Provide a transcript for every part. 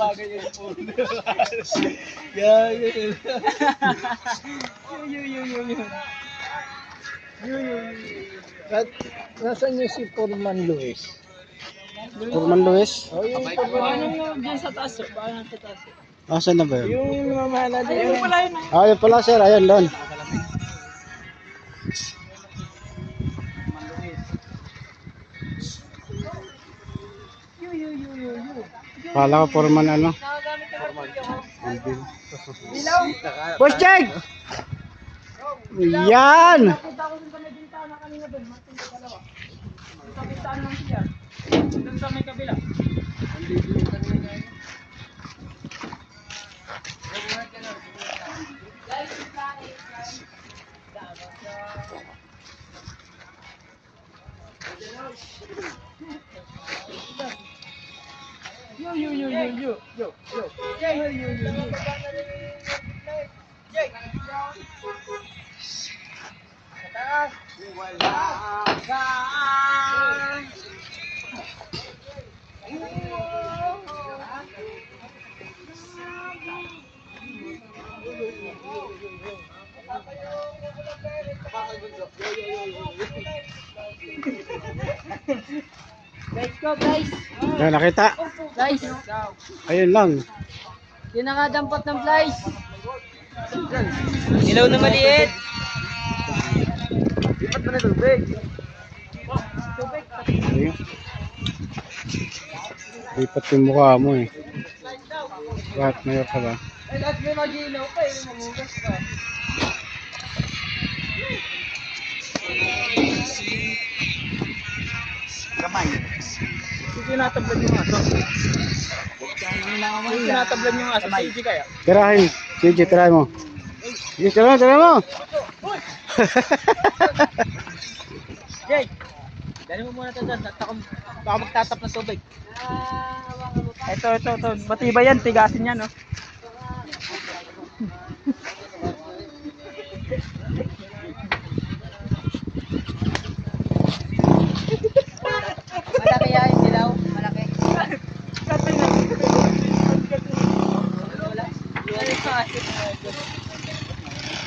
hawakan yung phone. Yan. Nasaan yung si Foreman Luis? Foreman Luis? Oh, yung Foreman dyan sa taas. Paano sa taas? Asan na ba yun? Yung mamahala dyan. Yung pala yun. Ah, yun pala sir, ayun doon. Kala ko Foreman ano? Boss Jake! Yan! Nakita ko sa may bintana kanina doon. Matin yung dalawa. Sa bintana lang siya. Doon sa may kabila. Yo. Let's go guys. Yan, nakita. Guys, Ayun lang. yung nakadampot ng flies. Ilaw na maliit. Lipat mo na tubig. Ayun. Lipat yung mukha mo eh. Bakit mayor ka ba? Ay, lahat may mag-ilaw pa eh. Mamugas ka. Kamay. Tinatablan yung aso. Tinatablan yung aso. Sige kaya. Tirahin. Sige, tirahin mo. Sige, tirahin mo. Jake, dali mo muna ito dyan. Baka magtatap ng tubig. Ito. Matibay yan. Tigasin yan, no? Malaki yan yung dilaw. Malaki.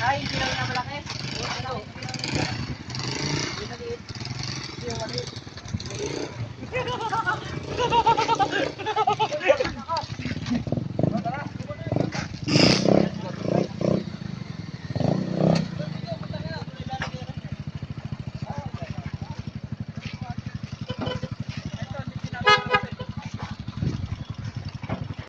Ay, yung dilaw na malaki. Yung maliit.